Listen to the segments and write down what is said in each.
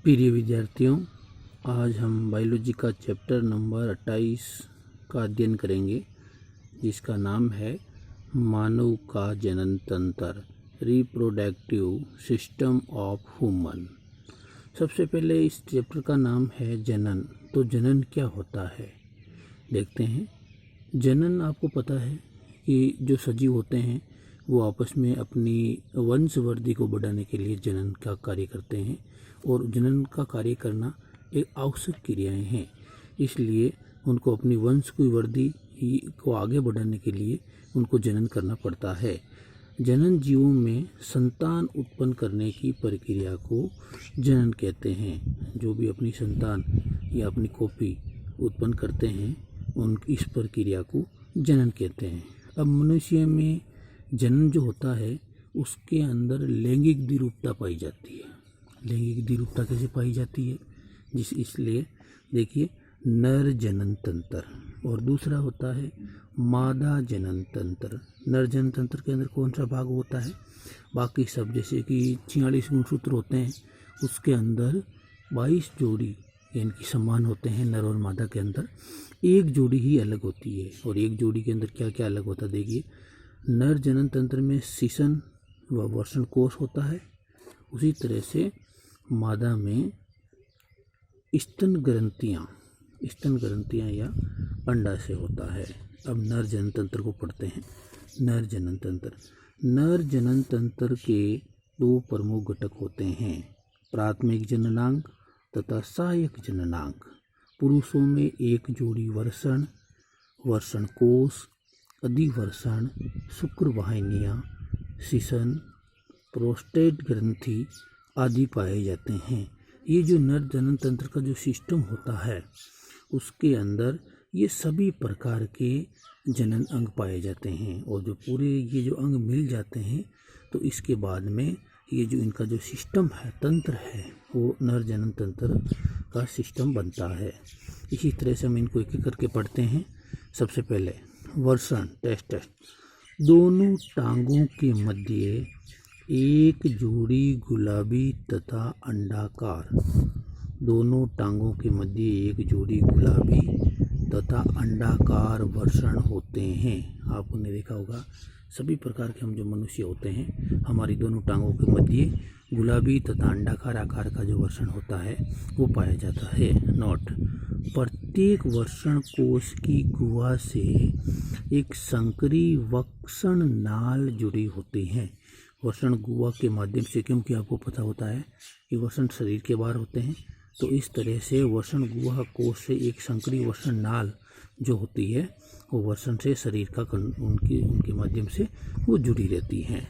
प्रिय विद्यार्थियों, आज हम बायोलॉजी का चैप्टर नंबर 28 का अध्ययन करेंगे, जिसका नाम है मानव का जनन तंत्र, रिप्रोडक्टिव सिस्टम ऑफ ह्यूमन। सबसे पहले इस चैप्टर का नाम है जनन। तो जनन क्या होता है देखते हैं। जनन आपको पता है कि जो सजीव होते हैं वो आपस में अपनी वंशवृद्धि को बढ़ाने के लिए जनन का कार्य करते हैं, और जनन का कार्य करना एक आवश्यक क्रियाएं हैं। इसलिए उनको अपनी वंश की वृद्धि को आगे बढ़ाने के लिए उनको जनन करना पड़ता है। जनन जीवों में संतान उत्पन्न करने की प्रक्रिया को जनन कहते हैं। जो भी अपनी संतान या अपनी कॉपी उत्पन्न करते हैं उन इस प्रक्रिया को जनन कहते हैं। अब मनुष्य में जनन जो होता है उसके अंदर लैंगिक द्विरूपता पाई जाती है। लैंगिक द्विरूपता कैसे पाई जाती है? इसलिए देखिए, नर जनन तंत्र और दूसरा होता है मादा जनन तंत्र। नर जनन तंत्र के अंदर कौन सा भाग होता है? बाकी सब जैसे कि 46 गुणसूत्र होते हैं, उसके अंदर 22 जोड़ी यानी कि समान होते हैं। नर और मादा के अंदर एक जोड़ी ही अलग होती है। और एक जोड़ी के अंदर क्या क्या अलग होता है देखिए। नर जनन तंत्र में शिशन व वर्षण कोश होता है। उसी तरह से मादा में स्तन ग्रंथियाँ या अंडाशय होता है। अब नर जनन तंत्र को पढ़ते हैं। नर जनन तंत्र के दो प्रमुख घटक होते हैं, प्राथमिक जननांग तथा सहायक जननांग। पुरुषों में एक जोड़ी वर्षण कोश, अधिवर्षण, शुक्रवाहिनियाँ, शिशन, प्रोस्टेट ग्रंथि आदि पाए जाते हैं। ये जो नर जनन तंत्र का जो सिस्टम होता है उसके अंदर ये सभी प्रकार के जनन अंग पाए जाते हैं। और जो पूरे ये जो अंग मिल जाते हैं तो इसके बाद में ये जो इनका जो सिस्टम है, तंत्र है, वो नर जनन तंत्र का सिस्टम बनता है। इसी तरह से हम इनको एक एक करके पढ़ते हैं। सबसे पहले वर्षण टेस्ट। दोनों टांगों के मध्य एक जोड़ी गुलाबी तथा अंडाकार। दोनों टांगों के मध्य एक जोड़ी गुलाबी तथा अंडाकार वर्षण होते हैं। आपने देखा होगा सभी प्रकार के हम जो मनुष्य होते हैं, हमारी दोनों टांगों के मध्य गुलाबी तथा अंडाकार आकार का जो वर्षण होता है वो पाया जाता है। नोट, प्रत्येक वर्षण कोश की गुहा से एक संकरी वक्षण नाल जुड़ी होती है। वर्षण गुहा के माध्यम से, क्योंकि आपको पता होता है कि वर्षण शरीर के बाहर होते हैं, तो इस तरह से वर्षण गुहा कोश से एक संकरी वर्षण नाल जो होती है वो वर्षण से शरीर का उनके माध्यम से वो जुड़ी रहती हैं।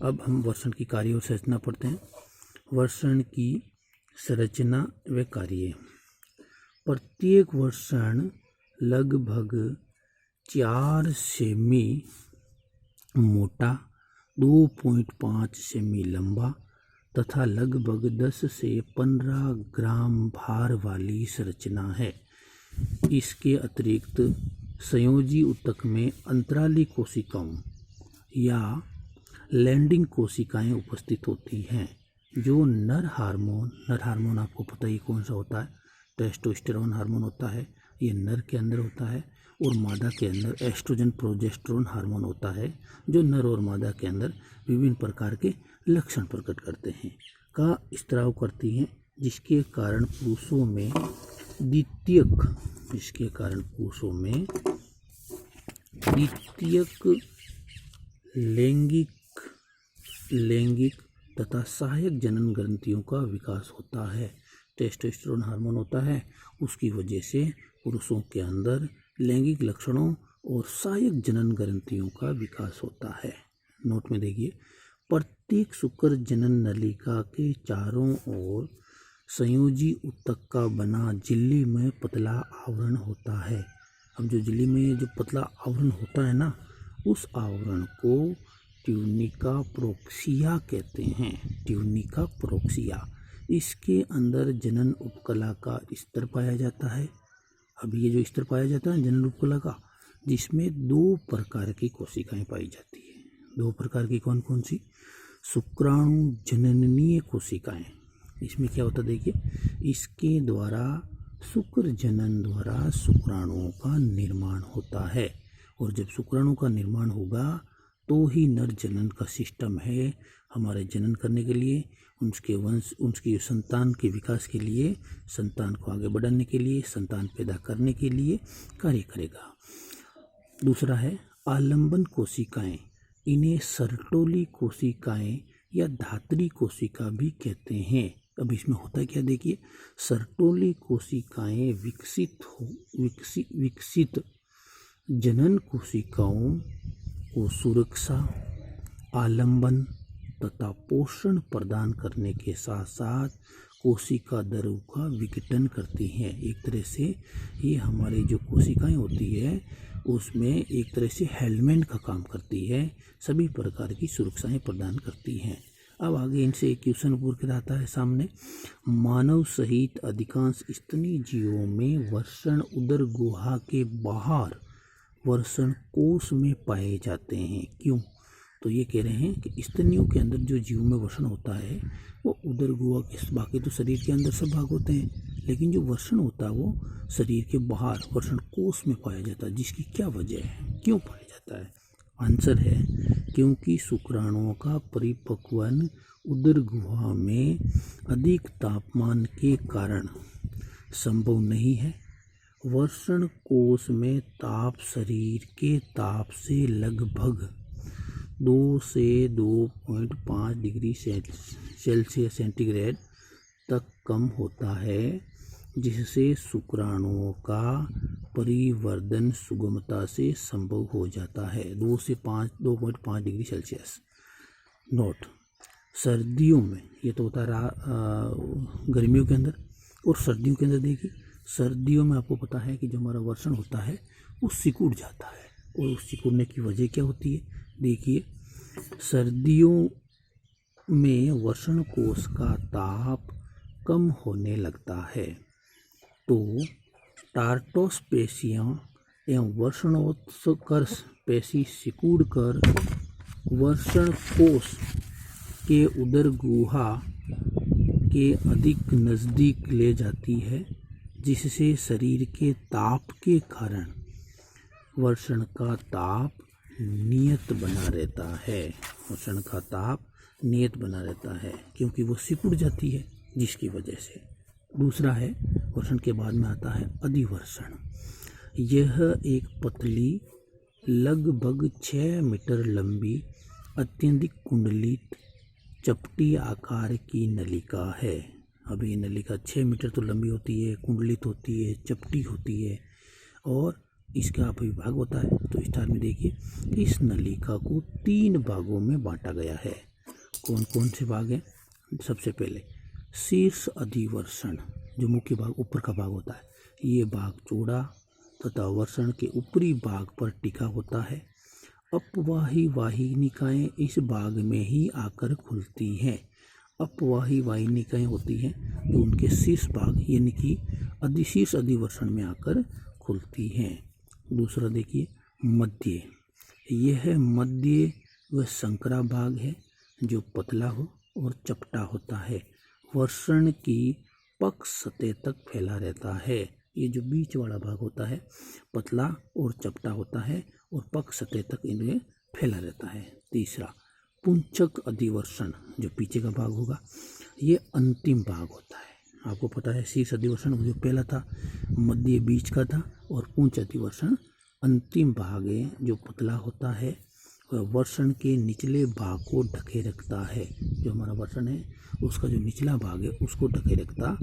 अब हम वर्षण की कार्य और संरचना पढ़ते हैं। वर्षण की संरचना व कार्य। प्रत्येक वर्षण लगभग 4 सेमी मोटा, 2.5 सेमी लंबा तथा लगभग 10 से 15 ग्राम भार वाली संरचना है। इसके अतिरिक्त संयोजी ऊतक में अंतराली कोशिकाओं या लैंडिंग कोशिकाएं उपस्थित होती हैं। जो नर हार्मोन आपको पता ही कौन सा होता है? टेस्टोस्टेरोन हार्मोन होता है। ये नर के अंदर होता है। और मादा के अंदर एस्ट्रोजन प्रोजेस्टेरोन हार्मोन होता है, जो नर और मादा के अंदर विभिन्न प्रकार के लक्षण प्रकट करते हैं का स्त्राव करती हैं, जिसके कारण पुरुषों में द्वितीयक लैंगिक तथा सहायक जनन ग्रंथियों का विकास होता है। टेस्टोस्टेरोन हार्मोन होता है, उसकी वजह से पुरुषों के अंदर लैंगिक लक्षणों और सहायक जनन ग्रंथियों का विकास होता है। नोट में देखिए, प्रत्येक शुक्र जनन नलिका के चारों ओर संयोजी ऊतक का बना झिल्ली में पतला आवरण होता है। अब जो झिल्ली में जो पतला आवरण होता है ना, उस आवरण को ट्यूनिका प्रोक्सिया कहते हैं। ट्यूनिका प्रोक्सिया। इसके अंदर जनन उपकला का स्तर पाया जाता है। अब ये जो स्तर पाया जाता है जनन उपकला का, जिसमें 2 प्रकार की कोशिकाएं पाई जाती है। 2 प्रकार की कौन कौन सी? शुक्राणु जननीय कोशिकाएं इसमें क्या होता है देखिए, इसके द्वारा शुक्र जनन द्वारा शुक्राणुओं का निर्माण होता है, और जब शुक्राणु का निर्माण होगा तो ही नर जनन का सिस्टम है हमारे जनन करने के लिए, उसके वंश, उसकी संतान के विकास के लिए, संतान को आगे बढ़ाने के लिए, संतान पैदा करने के लिए कार्य करेगा। दूसरा है आलंबन कोशिकाएं, इन्हें सर्टोली कोशिकाएं या धात्री कोशिका भी कहते हैं। अब इसमें होता है क्या देखिए, सर्टोली कोशिकाएं विकसित जनन कोशिकाओं को सुरक्षा, आलंबन तथा पोषण प्रदान करने के साथ साथ कोशिका द्रव का विघटन करती हैं। एक तरह से ये हमारी जो कोशिकाएं होती है उसमें एक तरह से हेलमेट का काम करती है, सभी प्रकार की सुरक्षाएं प्रदान करती हैं। अब आगे इनसे एक क्वेश्चन पूछ के आता है सामने, मानव सहित अधिकांश स्तनी जीवों में वर्षण उदर गुहा के बाहर वर्षण कोश में पाए जाते हैं, क्यों? तो ये कह रहे हैं कि स्तनियों के अंदर जो जीव में वर्षण होता है वो उदर गुहा के, बाकी तो शरीर के अंदर सब भाग होते हैं, लेकिन जो वर्षण होता है वो शरीर के बाहर वर्षण कोश में पाया जाता है। जिसकी क्या वजह है, क्यों पाया जाता है? आंसर है क्योंकि शुक्राणुओं का परिपक्वन उदर गुहा में अधिक तापमान के कारण संभव नहीं है। वर्षण कोश में ताप शरीर के ताप से लगभग 2 से 2.5 डिग्री सेल्सियस सेंटीग्रेड तक कम होता है, जिससे शुक्राणुओं का परिवर्धन सुगमता से संभव हो जाता है। 2.5 डिग्री सेल्सियस। नोट, सर्दियों में ये तो होता है गर्मियों के अंदर, और सर्दियों के अंदर देखिए, सर्दियों में आपको पता है कि जो हमारा वर्षण होता है वो सिकुड़ जाता है, और उस सिकुड़ने की वजह क्या होती है? देखिए, सर्दियों में वर्षण कोश का ताप कम होने लगता है, तो टार्टोस्पेशिया एवं वर्षणोत्कर्ष पेशी सिकुड़ कर वर्षण कोश के उदर गुहा के अधिक नज़दीक ले जाती है, जिससे शरीर के ताप के कारण वर्षण का ताप नियत बना रहता है। वर्षण का ताप नियत बना रहता है क्योंकि वो सिकुड़ जाती है, जिसकी वजह से। दूसरा है, वर्षण के बाद में आता है अधिवर्षण। यह एक पतली लगभग 6 मीटर लंबी अत्यधिक कुंडलित चपटी आकार की नलिका है। अब ये नलिका 6 मीटर तो लंबी होती है, कुंडलित होती है, चपटी होती है, और इसका विभाग होता है। तो स्टार में देखिए, इस नलिका को 3 भागों में बांटा गया है। कौन कौन से भाग हैं? सबसे पहले शीर्ष अधिवर्षण, जो मुख्य भाग ऊपर का भाग होता है, ये भाग चौड़ा तथा वर्षण के ऊपरी भाग पर टिका होता है। अपवाही वाहिनिकाएं इस भाग में ही आकर खुलती हैं। अपवाही वाहिनिकाएं होती हैं जो उनके शीर्ष भाग यानी कि अधिशीर्ष अधिवर्षण में आकर खुलती हैं। दूसरा देखिए, मध्य। यह मध्य व संकरा भाग है जो पतला हो और चपटा होता है, वर्षण की पक्ष सतह तक फैला रहता है। ये जो बीच वाला भाग होता है पतला और चपटा होता है और पक्ष सतह तक इनमें फैला रहता है। तीसरा, पुंचक अधिवर्षण, जो पीछे का भाग होगा, ये अंतिम भाग होता है। आपको पता है शीर्ष अधिवर्षण जो पहला था, मध्य बीच का था, और पुंच अधिवर्षण अंतिम भाग है जो पतला होता है, वर्षण के निचले भाग को ढके रखता है। जो हमारा वर्षण है उसका जो निचला भाग है उसको ढके रखता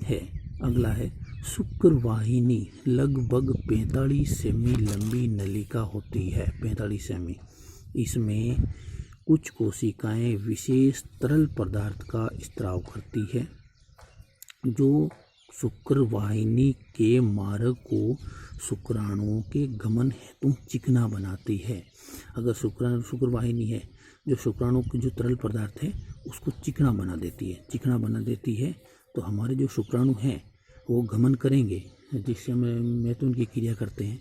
है। अगला है शुक्रवाहिनी। लगभग 45 सेमी लंबी नलिका होती है, 45 सेमी। इसमें कुछ कोशिकाएं विशेष तरल पदार्थ का स्त्राव करती है, जो शुक्रवाहिनी के मार्ग को शुक्राणुओं के गमन हेतु चिकना बनाती है। अगर शुक्रवाहिनी है जो शुक्राणु की जो तरल पदार्थ है उसको चिकना बना देती है, तो हमारे जो शुक्राणु हैं वो गमन करेंगे, जिस समय में तो उनकी क्रिया करते हैं,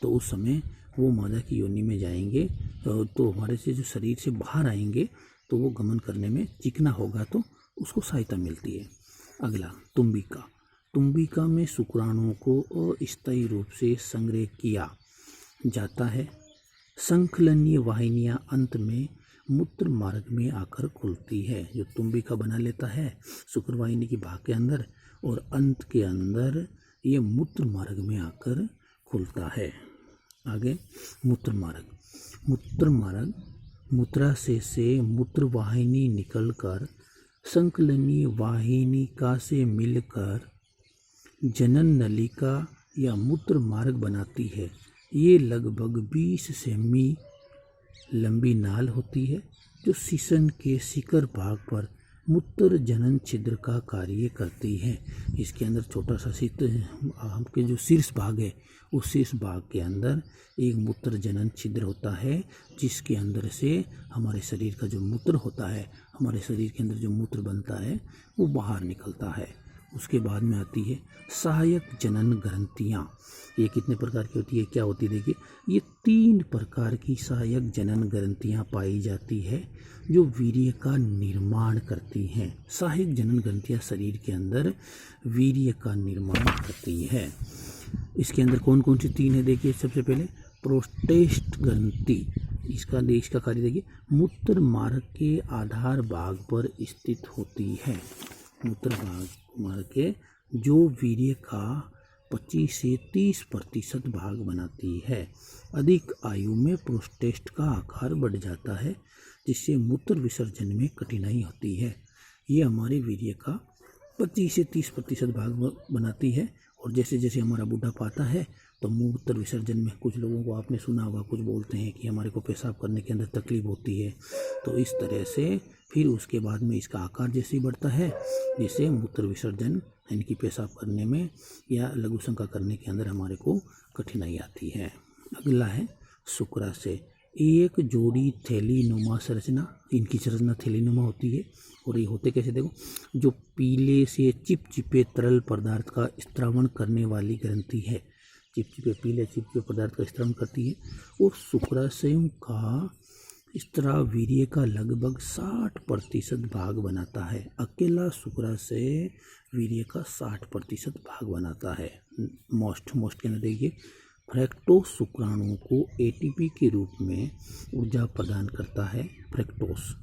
तो उस समय वो मादा की योनि में जाएंगे, तो हमारे से जो शरीर से बाहर आएंगे तो वो गमन करने में चिकना होगा तो उसको सहायता मिलती है। अगला तुम्बिका। तुम्बिका में शुक्राणुओं को अस्थायी रूप से संग्रह किया जाता है। संकलनीय वाहिनियां अंत में मूत्र मार्ग में आकर खुलती है। जो तुम्बिका बना लेता है शुक्रवाहिनी की भाग के अंदर और अंत के अंदर ये मूत्र मार्ग में आकर खुलता है। आगे मूत्र मार्ग। मूत्र मार्ग मूत्राशय से मूत्र वाहिनी निकलकर संकलनीय वाहिनिका से मिलकर जनन नलिका या मूत्र मार्ग बनाती है। ये लगभग 20 सेमी लंबी नाल होती है जो शीशन के शिखर भाग पर मूत्र जनन छिद्र का कार्य करती है। इसके अंदर छोटा सा हमके जो शीर्ष भाग है उस शीर्ष भाग के अंदर एक मूत्र जनन छिद्र होता है जिसके अंदर से हमारे शरीर का जो मूत्र होता है, हमारे शरीर के अंदर जो मूत्र बनता है वो बाहर निकलता है। उसके बाद में आती है सहायक जनन ग्रंथियाँ। ये कितने प्रकार की होती है, क्या होती है? देखिए, ये 3 प्रकार की सहायक जनन ग्रंथियाँ पाई जाती है जो वीर्य का निर्माण करती हैं। सहायक जनन ग्रंथियाँ शरीर के अंदर वीर्य का निर्माण करती है। इसके अंदर कौन कौन सी 3 है? देखिए, सबसे पहले प्रोस्टेट ग्रंथि। इसका कार्य देखिए, मूत्र मार्ग के आधार भाग पर स्थित होती है। मूत्र मार्ग के जो वीर्य का 25 से 30% भाग बनाती है। अधिक आयु में प्रोस्टेट का आकार बढ़ जाता है जिससे मूत्र विसर्जन में कठिनाई होती है। ये हमारे वीर्य का 25 से 30% भाग बनाती है और जैसे जैसे हमारा बुढ़ापा आता है तो मूत्र विसर्जन में कुछ लोगों को आपने सुना होगा, कुछ बोलते हैं कि हमारे को पेशाब करने के अंदर तकलीफ होती है। तो इस तरह से फिर उसके बाद में इसका आकार जैसे ही बढ़ता है जिससे मूत्र विसर्जन यानी पेशाब करने में या लघु शंका करने के अंदर हमारे को कठिनाई आती है। अगला है शुक्राशय। एक जोड़ी थैलीनुमा संरचना, इनकी संरचना थैलीनुमा होती है और ये होते कैसे? देखो, जो पीले से चिपचिपे तरल पदार्थ का स्त्रावण करने वाली ग्रंथि है। पीले चिपचिपे पदार्थ का स्त्रावण करती है और शुक्राशयों का स्त्रावीर्य का लगभग 60% भाग बनाता है। अकेला शुक्राशय वीर्य का 60% भाग बनाता है। मोस्ट के अंदर देखिए, फ्रैक्टोस शुक्राणुओं को एटीपी के रूप में ऊर्जा प्रदान करता है। फ्रैक्टोस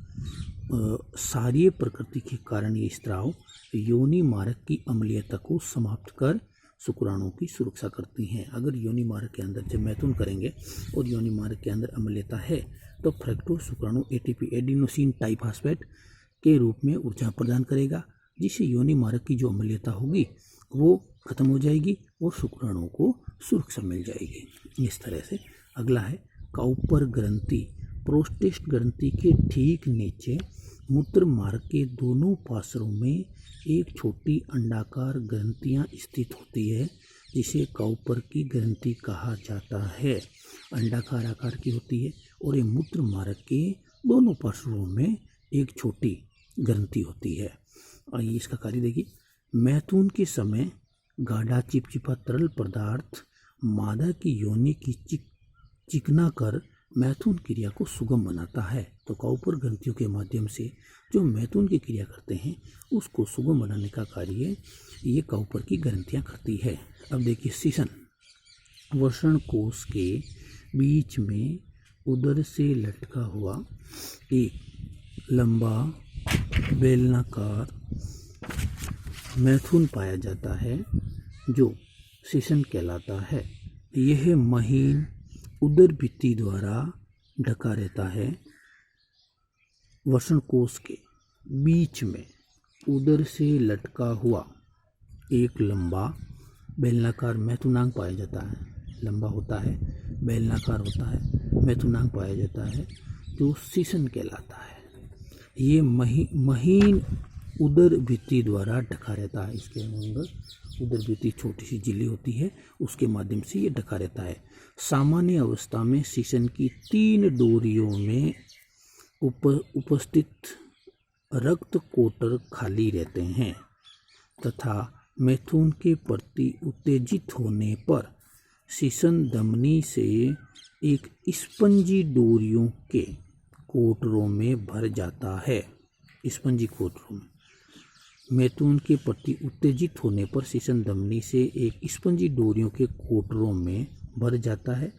क्षारीय प्रकृति के कारण ये स्त्राव योनि मार्ग की अम्लीयता को समाप्त कर शुक्राणुओं की सुरक्षा करती हैं। अगर योनि मार्ग के अंदर जब मैथुन करेंगे और योनि मार्ग के अंदर अम्लीयता है तो फ्रैक्टोस शुक्राणु एटीपी एडिनोसिन ट्राइफॉस्फेट के रूप में ऊर्जा प्रदान करेगा जिससे योनि मार्ग की जो अम्लीयता होगी वो खत्म हो जाएगी और शुक्राणुओं को सुरक्षा मिल जाएगी। इस तरह से अगला है काउपर ग्रंथि। प्रोस्टेट ग्रंथि के ठीक नीचे मूत्र मार्ग के दोनों पार्श्वों में एक छोटी अंडाकार ग्रंथियां स्थित होती है जिसे काउपर की ग्रंथि कहा जाता है। अंडाकार आकार की होती है और ये मूत्र मार्ग के दोनों पार्श्वों में एक छोटी ग्रंथि होती है। और इसका कार्य देखिए, मैथुन के समय गाढ़ा चिपचिपा तरल पदार्थ मादा की योनि की चिकना कर मैथुन क्रिया को सुगम बनाता है। तो काउपर ग्रंथियों के माध्यम से जो मैथुन की क्रिया करते हैं उसको सुगम बनाने का कार्य ये काउपर की ग्रंथियां करती है। अब देखिए, शीशन। वर्ण कोश के बीच में उदर से लटका हुआ एक लंबा बेलनाकार मैथुन पाया जाता है जो शीशन कहलाता है। यह महीन उदर भित्ति द्वारा ढका रहता है। वर्ण कोश के बीच में उदर से लटका हुआ एक लंबा बेलनाकार मैथुनांग पाया जाता है। लंबा होता है, बेलनाकार होता है, मैथुनांग पाया जाता है जो शीशन कहलाता है। ये महीन उदर भित्ति द्वारा ढका रहता है। इसके अंदर उदर भित्ति छोटी सी झिल्ली होती है, उसके माध्यम से ये ढका रहता है। सामान्य अवस्था में शीशन की 3 डोरियों में उपस्थित रक्त कोटर खाली रहते हैं तथा मैथुन के प्रति उत्तेजित होने पर शीशन धमनी से एक स्पंजी डोरियों के कोटरों में भर जाता है। स्पंजी कोटरों में मैथुन के प्रति उत्तेजित होने पर शीशन धमनी से एक स्पंजी डोरियों के कोटरों में भर जाता है।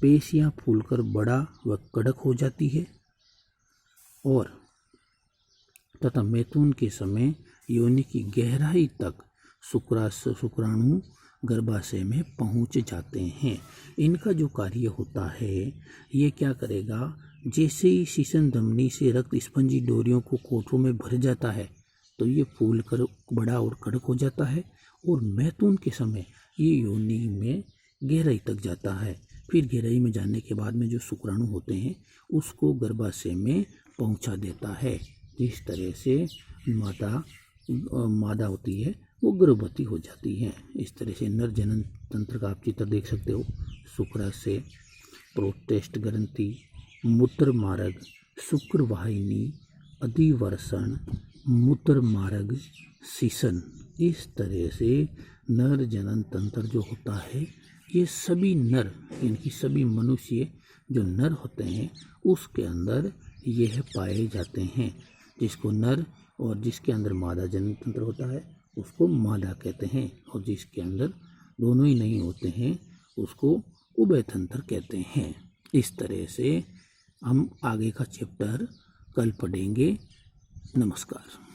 पेशियां फूलकर बड़ा व कड़क हो जाती है और तथा मैथुन के समय योनि की गहराई तक शुक्राणु गर्भाशय में पहुंच जाते हैं। इनका जो कार्य होता है, ये क्या करेगा, जैसे ही शीशन धमनी से रक्त स्पंजी डोरियों को कोटरों में भर जाता है तो ये फूल कर बड़ा और कड़क हो जाता है और मैथुन के समय ये योनि में गहराई तक जाता है। फिर गहराई में जाने के बाद में जो शुक्राणु होते हैं उसको गर्भाशय में पहुंचा देता है। इस तरह से मादा होती है वो गर्भवती हो जाती है। इस तरह से नर जनन तंत्र का आप चित्र देख सकते हो। शुक्राशय, प्रोस्टेट ग्रंथि, मूत्र मार्ग, शुक्र वाहिनी, अधिवर्षण, मूत्र मार्ग, शीशन। इस तरह से नर जनन तंत्र जो होता है ये सभी नर, इनकी सभी मनुष्य जो नर होते हैं उसके अंदर यह पाए जाते हैं। जिसको नर और जिसके अंदर मादा जनन तंत्र होता है उसको मादा कहते हैं और जिसके अंदर दोनों ही नहीं होते हैं उसको उभय तंत्र कहते हैं। इस तरह से हम आगे का चैप्टर कल पढ़ेंगे। नमस्कार।